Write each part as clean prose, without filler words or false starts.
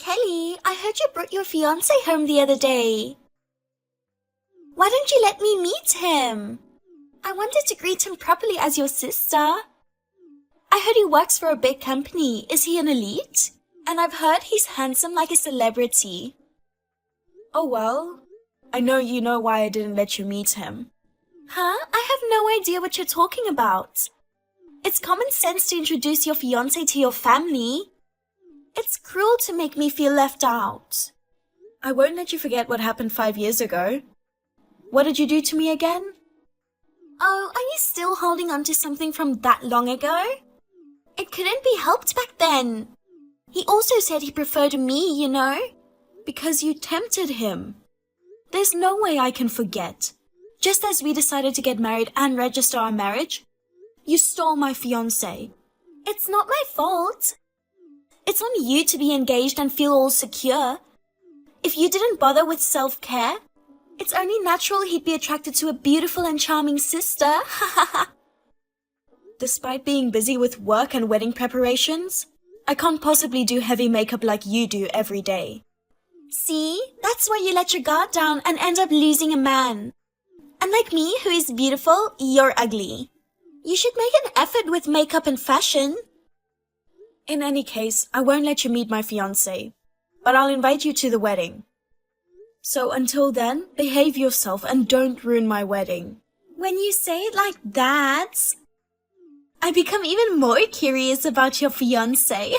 Kelly, I heard you brought your fiancé home the other day. Why don't you let me meet him? I wanted to greet him properly as your sister. I heard he works for a big company. Is he an elite? And I've heard he's handsome like a celebrity. Oh well, I know you know why I didn't let you meet him. Huh? I have no idea what you're talking about. It's common sense to introduce your fiancé to your family. It's cruel to make me feel left out. I won't let you forget what happened 5 years ago. What did you do to me again? Oh, are you still holding on to something from that long ago? It couldn't be helped back then. He also said he preferred me, you know? Because you tempted him. There's no way I can forget. Just as we decided to get married and register our marriage, you stole my fiancé. It's not my fault. It's on you to be engaged and feel all secure. If you didn't bother with self-care, it's only natural he'd be attracted to a beautiful and charming sister. Despite being busy with work and wedding preparations, I can't possibly do heavy makeup like you do every day. See, that's why you let your guard down and end up losing a man. Unlike me, who is beautiful, you're ugly. You should make an effort with makeup and fashion. In any case, I won't let you meet my fiancé, but I'll invite you to the wedding. So until then, behave yourself and don't ruin my wedding. When you say it like that, I become even more curious about your fiancé.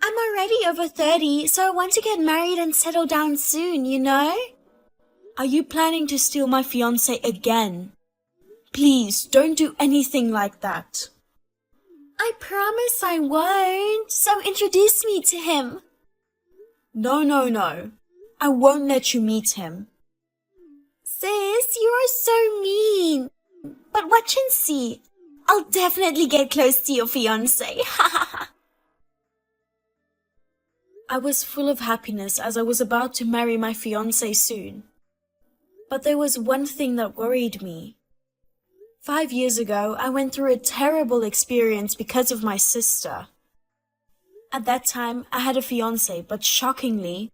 I'm already over 30, so I want to get married and settle down soon, you know? Are you planning to steal my fiancé again? Please, don't do anything like that. I promise I won't, so introduce me to him. No. I won't let you meet him. Sis, you are so mean. But watch and see. I'll definitely get close to your fiancé. I was full of happiness as I was about to marry my fiancé soon. But there was one thing that worried me. 5 years ago, I went through a terrible experience because of my sister. At that time, I had a fiancé, but shockingly,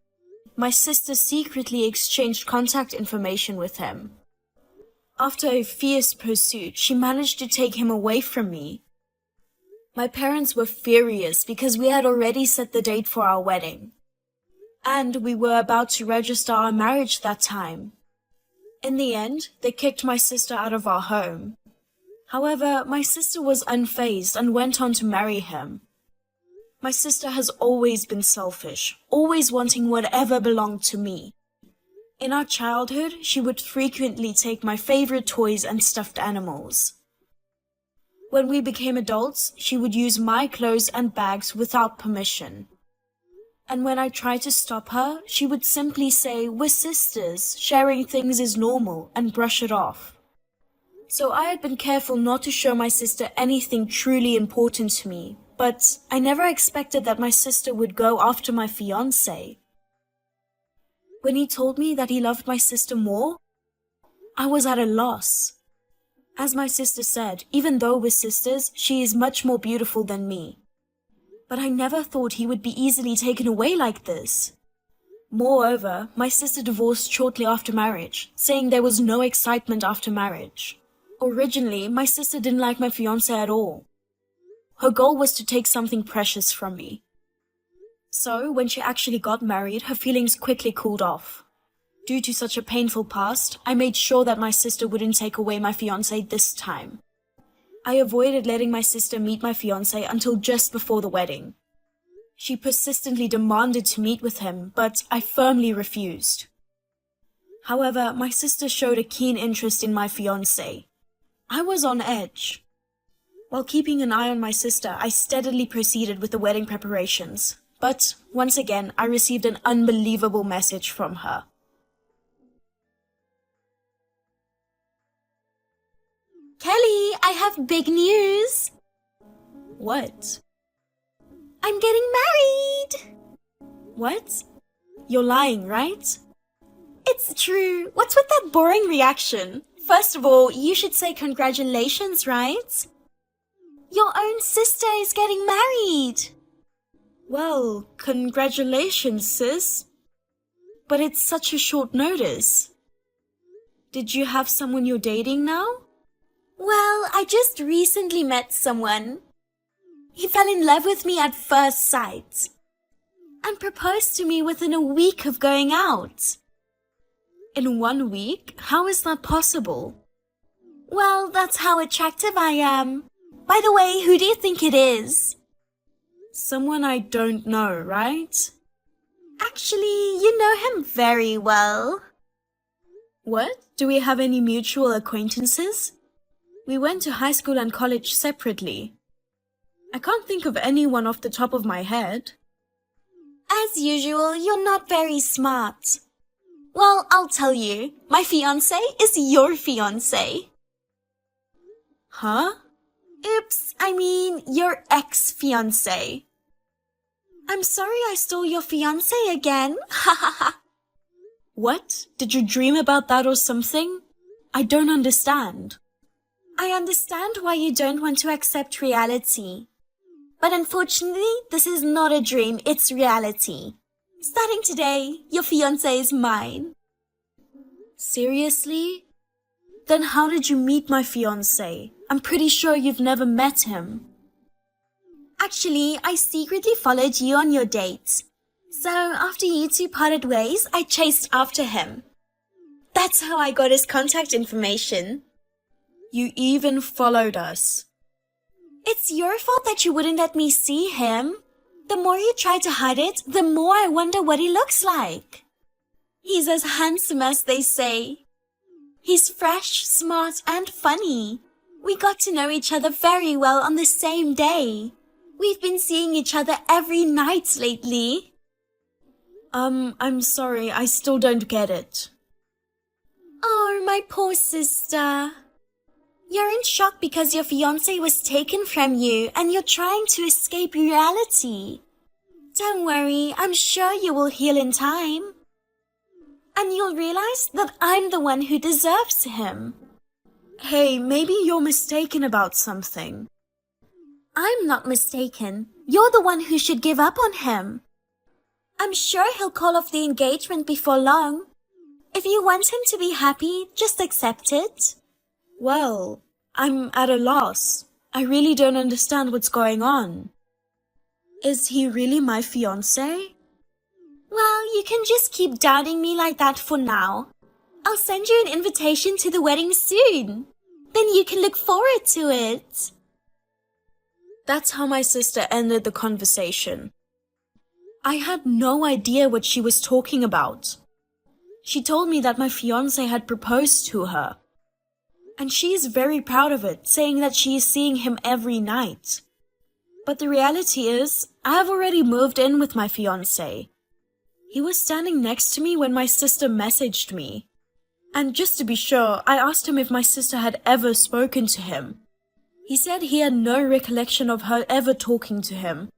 my sister secretly exchanged contact information with him. After a fierce pursuit, she managed to take him away from me. My parents were furious because we had already set the date for our wedding. And we were about to register our marriage that time. In the end, they kicked my sister out of our home. However, my sister was unfazed and went on to marry him. My sister has always been selfish, always wanting whatever belonged to me. In our childhood, she would frequently take my favorite toys and stuffed animals. When we became adults, she would use my clothes and bags without permission. And when I tried to stop her, she would simply say, "We're sisters, sharing things is normal," and brush it off. So I had been careful not to show my sister anything truly important to me, but I never expected that my sister would go after my fiancé. When he told me that he loved my sister more, I was at a loss. As my sister said, even though we're sisters, she is much more beautiful than me. But I never thought he would be easily taken away like this. Moreover, my sister divorced shortly after marriage, saying there was no excitement after marriage. Originally, my sister didn't like my fiancé at all. Her goal was to take something precious from me. So, when she actually got married, her feelings quickly cooled off. Due to such a painful past, I made sure that my sister wouldn't take away my fiancé this time. I avoided letting my sister meet my fiancé until just before the wedding. She persistently demanded to meet with him, but I firmly refused. However, my sister showed a keen interest in my fiancé. I was on edge. While keeping an eye on my sister, I steadily proceeded with the wedding preparations. But, once again, I received an unbelievable message from her. Kelly, I have big news. What? I'm getting married. What? You're lying, right? It's true. What's with that boring reaction? First of all, you should say congratulations, right? Your own sister is getting married. Well, congratulations, sis. But it's such a short notice. Did you have someone you're dating now? Well, I just recently met someone. He fell in love with me at first sight and proposed to me within a week of going out. In 1 week? How is that possible? Well, that's how attractive I am. By the way, who do you think it is? Someone I don't know, right? Actually, you know him very well. What? Do we have any mutual acquaintances? We went to high school and college separately. I can't think of anyone off the top of my head. As usual, you're not very smart. Well, I'll tell you. My fiancé is your fiancé. Huh? Oops, I mean your ex-fiancé. I'm sorry I stole your fiancé again. Ha ha ha. What? Did you dream about that or something? I don't understand. I understand why you don't want to accept reality. But unfortunately, this is not a dream, it's reality. Starting today, your fiancé is mine. Seriously? Then how did you meet my fiancé? I'm pretty sure you've never met him. Actually, I secretly followed you on your dates. So after you two parted ways, I chased after him. That's how I got his contact information. You even followed us. It's your fault that you wouldn't let me see him. The more you try to hide it, the more I wonder what he looks like. He's as handsome as they say. He's fresh, smart, and funny. We got to know each other very well on the same day. We've been seeing each other every night lately. I'm sorry, I still don't get it. Oh, my poor sister. You're in shock because your fiancé was taken from you and you're trying to escape reality. Don't worry, I'm sure you will heal in time. And you'll realize that I'm the one who deserves him. Hey, maybe you're mistaken about something. I'm not mistaken. You're the one who should give up on him. I'm sure he'll call off the engagement before long. If you want him to be happy, just accept it. Well, I'm at a loss. I really don't understand what's going on. Is he really my fiancé? Well, you can just keep doubting me like that for now. I'll send you an invitation to the wedding soon. Then you can look forward to it. That's how my sister ended the conversation. I had no idea what she was talking about. She told me that my fiancé had proposed to her. And she is very proud of it, saying that she is seeing him every night. But the reality is, I have already moved in with my fiancé. He was standing next to me when my sister messaged me. And just to be sure, I asked him if my sister had ever spoken to him. He said he had no recollection of her ever talking to him.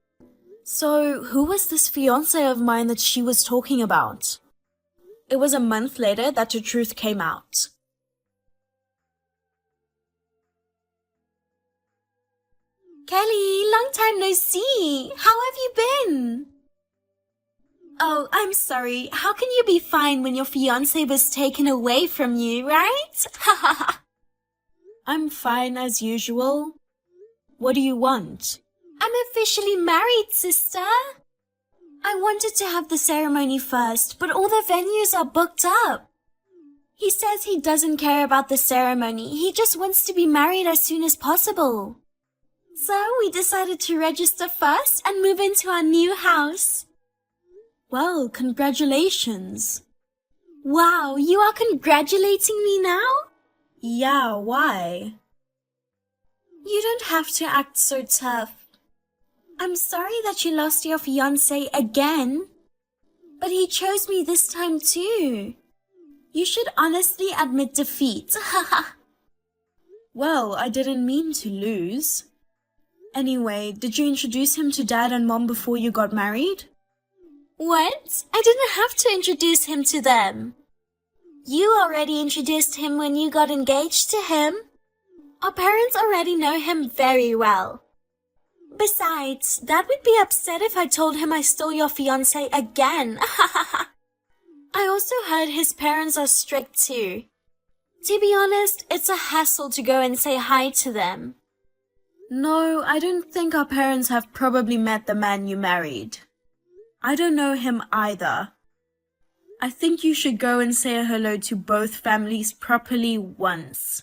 So, who was this fiancé of mine that she was talking about? It was a month later that the truth came out. Kelly, long time no see. How have you been? Oh, I'm sorry. How can you be fine when your fiancé was taken away from you, right? I'm fine as usual. What do you want? I'm officially married, sister. I wanted to have the ceremony first, but all the venues are booked up. He says he doesn't care about the ceremony. He just wants to be married as soon as possible. So we decided to register first and move into our new house. Well, congratulations. Wow, you are congratulating me now? Yeah, why? You don't have to act so tough. I'm sorry that you lost your fiancé again. But he chose me this time too. You should honestly admit defeat. Well, I didn't mean to lose. Anyway, did you introduce him to Dad and Mom before you got married? What? I didn't have to introduce him to them. You already introduced him when you got engaged to him. Our parents already know him very well. Besides, Dad would be upset if I told him I stole your fiancé again. I also heard his parents are strict too. To be honest, it's a hassle to go and say hi to them. No, I don't think our parents have probably met the man you married. I don't know him either. I think you should go and say hello to both families properly once.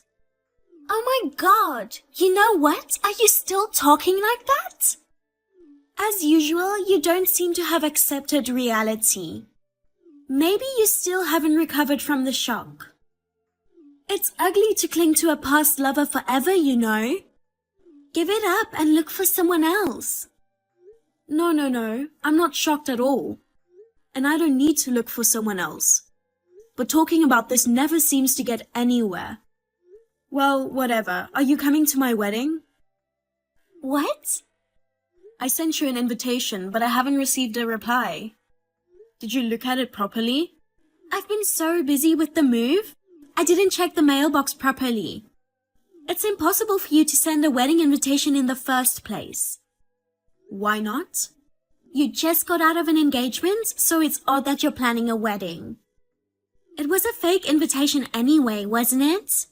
Oh my God! You know what? Are you still talking like that? As usual, you don't seem to have accepted reality. Maybe you still haven't recovered from the shock. It's ugly to cling to a past lover forever, you know. Give it up and look for someone else. No, I'm not shocked at all. And I don't need to look for someone else. But talking about this never seems to get anywhere. Well, whatever. Are you coming to my wedding? What? I sent you an invitation, but I haven't received a reply. Did you look at it properly? I've been so busy with the move. I didn't check the mailbox properly. It's impossible for you to send a wedding invitation in the first place. Why not? You just got out of an engagement, so it's odd that you're planning a wedding. It was a fake invitation anyway, wasn't it?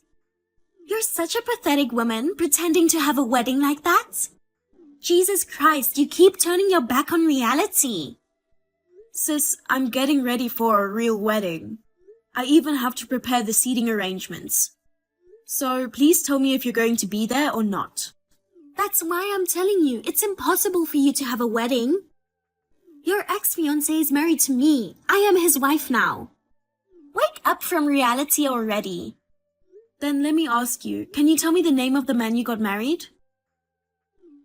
You're such a pathetic woman, pretending to have a wedding like that. Jesus Christ, you keep turning your back on reality. Sis, I'm getting ready for a real wedding. I even have to prepare the seating arrangements. So please tell me if you're going to be there or not. That's why I'm telling you, it's impossible for you to have a wedding. Your ex-fiancé is married to me. I am his wife now. Wake up from reality already. Then let me ask you, can you tell me the name of the man you got married?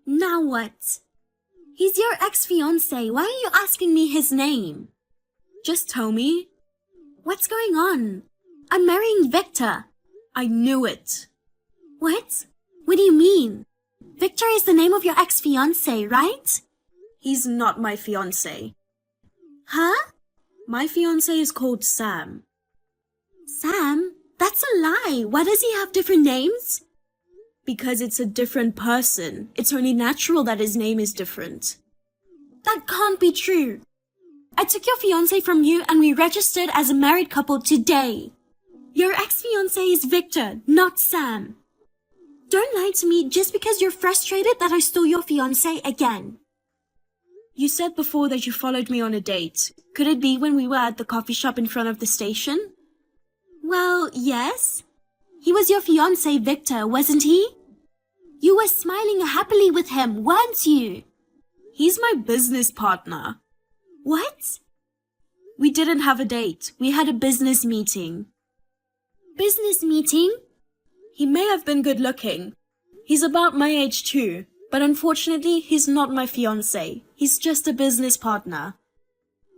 Now what? He's your ex-fiancé. Why are you asking me his name? Just tell me. What's going on? I'm marrying Victor. I knew it. What? What do you mean? Victor is the name of your ex-fiancé, right? He's not my fiancé. Huh? My fiancé is called Sam. Sam? That's a lie. Why does he have different names? Because it's a different person. It's only natural that his name is different. That can't be true. I took your fiancé from you and we registered as a married couple today. Your ex-fiancé is Victor, not Sam. Don't lie to me just because you're frustrated that I stole your fiancé again. You said before that you followed me on a date. Could it be when we were at the coffee shop in front of the station? Well, yes. He was your fiancé, Victor, wasn't he? You were smiling happily with him, weren't you? He's my business partner. What? We didn't have a date. We had a business meeting. Business meeting? He may have been good looking. He's about my age too, but unfortunately he's not my fiancé. He's just a business partner.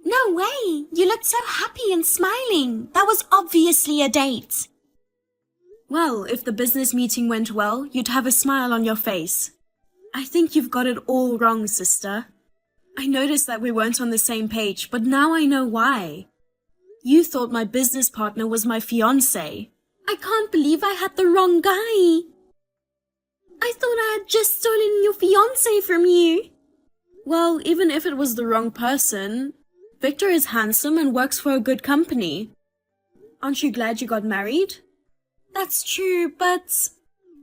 No way! You looked so happy and smiling. That was obviously a date. Well, if the business meeting went well, you'd have a smile on your face. I think you've got it all wrong, sister. I noticed that we weren't on the same page, but now I know why. You thought my business partner was my fiancé. I can't believe I had the wrong guy. I thought I had just stolen your fiancé from you. Well, even if it was the wrong person, Victor is handsome and works for a good company. Aren't you glad you got married? That's true, but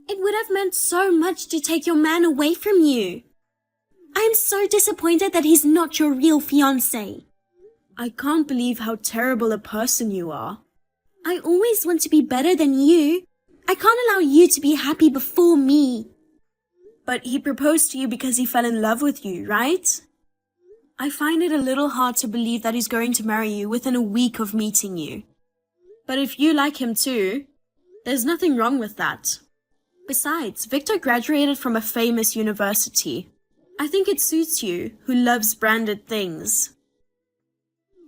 it would have meant so much to take your man away from you. I'm so disappointed that he's not your real fiancé. I can't believe how terrible a person you are. I always want to be better than you. I can't allow you to be happy before me. But he proposed to you because he fell in love with you, right? I find it a little hard to believe that he's going to marry you within a week of meeting you. But if you like him too, there's nothing wrong with that. Besides, Victor graduated from a famous university. I think it suits you, who loves branded things.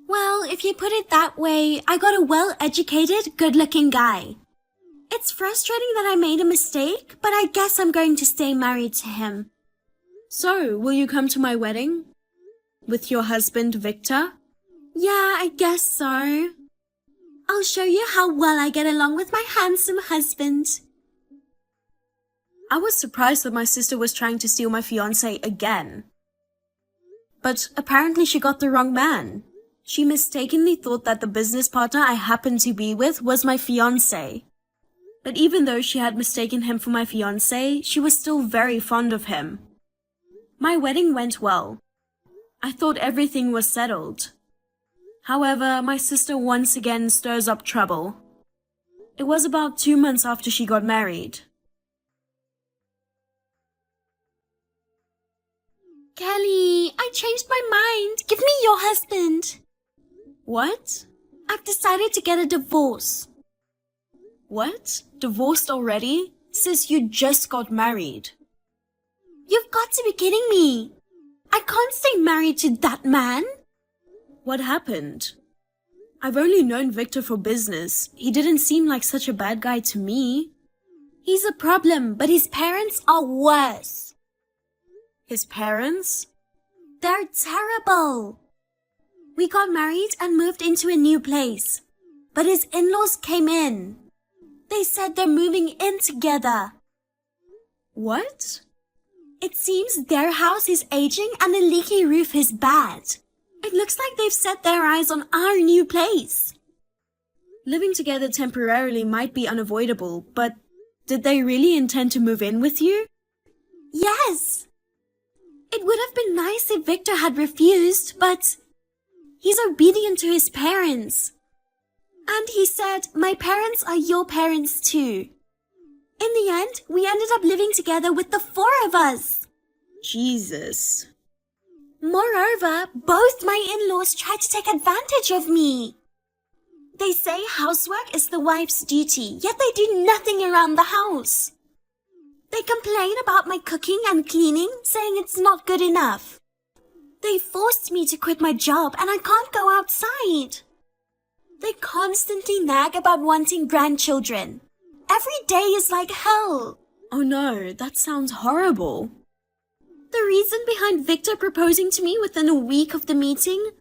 Well, if you put it that way, I got a well-educated, good-looking guy. It's frustrating that I made a mistake, but I guess I'm going to stay married to him. So, will you come to my wedding? With your husband, Victor? Yeah, I guess so. I'll show you how well I get along with my handsome husband. I was surprised that my sister was trying to steal my fiancé again. But apparently she got the wrong man. She mistakenly thought that the business partner I happened to be with was my fiancé. But even though she had mistaken him for my fiancé, she was still very fond of him. My wedding went well. I thought everything was settled. However, my sister once again stirs up trouble. It was about 2 months after she got married. Kelly, I changed my mind. Give me your husband. What? I've decided to get a divorce. What? Divorced already? Sis, you just got married. You've got to be kidding me. I can't stay married to that man. What happened? I've only known Victor for business. He didn't seem like such a bad guy to me. He's a problem, but his parents are worse. His parents? They're terrible. We got married and moved into a new place, but his in-laws came in. They said they're moving in together. What? It seems their house is aging and the leaky roof is bad. It looks like they've set their eyes on our new place. Living together temporarily might be unavoidable, but did they really intend to move in with you? Yes. It would have been nice if Victor had refused, but he's obedient to his parents. And he said, my parents are your parents too. In the end, we ended up living together with the 4 of us. Jesus. Moreover, both my in-laws tried to take advantage of me. They say housework is the wife's duty, yet they do nothing around the house. They complain about my cooking and cleaning, saying it's not good enough. They forced me to quit my job and I can't go outside. They constantly nag about wanting grandchildren. Every day is like hell. Oh no, that sounds horrible. The reason behind Victor proposing to me within a week of the meeting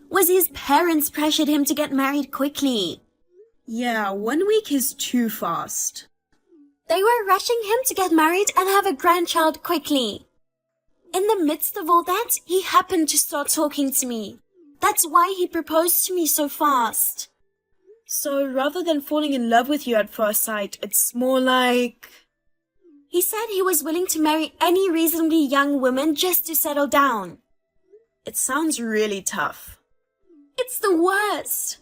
was his parents pressured him to get married quickly. Yeah, 1 week is too fast. They were rushing him to get married and have a grandchild quickly. In the midst of all that, he happened to start talking to me. That's why he proposed to me so fast. So rather than falling in love with you at first sight, it's more like... He said he was willing to marry any reasonably young woman just to settle down. It sounds really tough. It's the worst.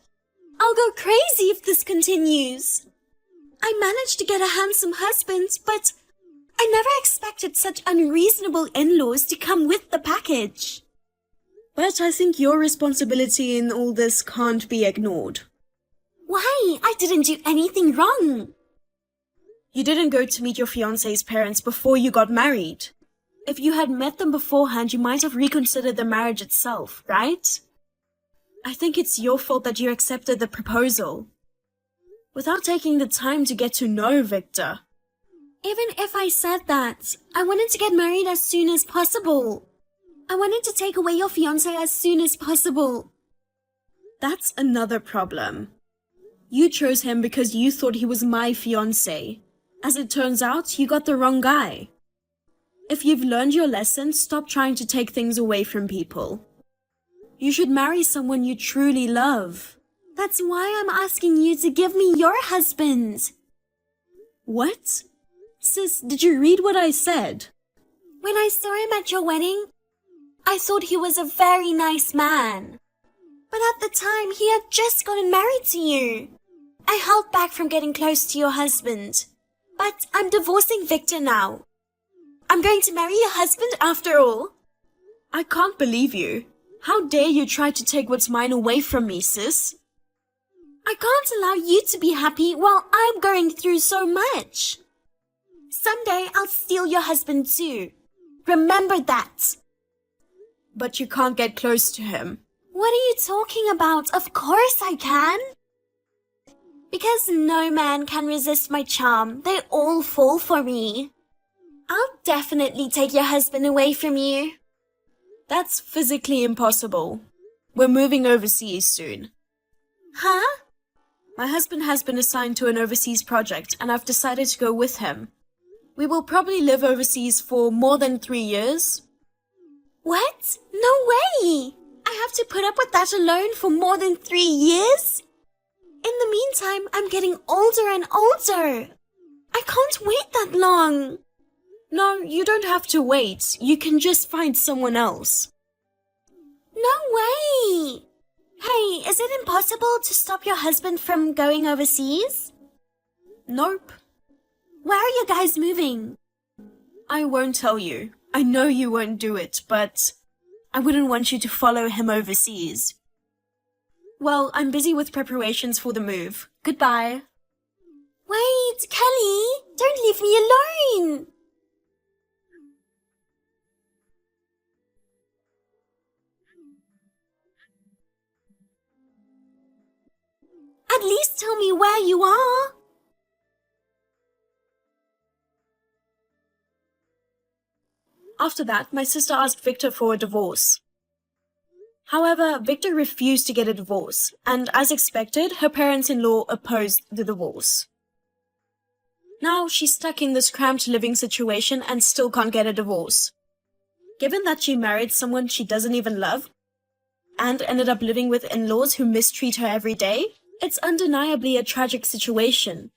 I'll go crazy if this continues. I managed to get a handsome husband, but I never expected such unreasonable in-laws to come with the package. But I think your responsibility in all this can't be ignored. Why? I didn't do anything wrong. You didn't go to meet your fiancé's parents before you got married. If you had met them beforehand, you might have reconsidered the marriage itself, right? I think it's your fault that you accepted the proposal, without taking the time to get to know Victor. Even if I said that, I wanted to get married as soon as possible. I wanted to take away your fiancé as soon as possible. That's another problem. You chose him because you thought he was my fiancé. As it turns out, you got the wrong guy. If you've learned your lesson, stop trying to take things away from people. You should marry someone you truly love. That's why I'm asking you to give me your husband. What? Sis, did you read what I said? When I saw him at your wedding, I thought he was a very nice man. But at the time, he had just gotten married to you. I held back from getting close to your husband. But I'm divorcing Victor now. I'm going to marry your husband after all. I can't believe you. How dare you try to take what's mine away from me, sis? I can't allow you to be happy while I'm going through so much. Someday I'll steal your husband too. Remember that. But you can't get close to him. What are you talking about? Of course I can. Because no man can resist my charm. They all fall for me. I'll definitely take your husband away from you. That's physically impossible. We're moving overseas soon. Huh? My husband has been assigned to an overseas project and I've decided to go with him. We will probably live overseas for more than 3 years. What? No way! I have to put up with that alone for more than 3 years? In the meantime, I'm getting older and older. I can't wait that long. No, you don't have to wait. You can just find someone else. No way! Hey, is it impossible to stop your husband from going overseas? Nope. Where are you guys moving? I won't tell you. I know you won't do it, but I wouldn't want you to follow him overseas. Well, I'm busy with preparations for the move. Goodbye. Wait, Kelly! Don't leave me alone! At least tell me where you are. After that, my sister asked Victor for a divorce. However, Victor refused to get a divorce, and as expected, her parents-in-law opposed the divorce. Now she's stuck in this cramped living situation and still can't get a divorce. Given that she married someone she doesn't even love, and ended up living with in-laws who mistreat her every day, it's undeniably a tragic situation.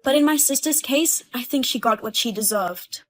But in my sister's case, I think she got what she deserved.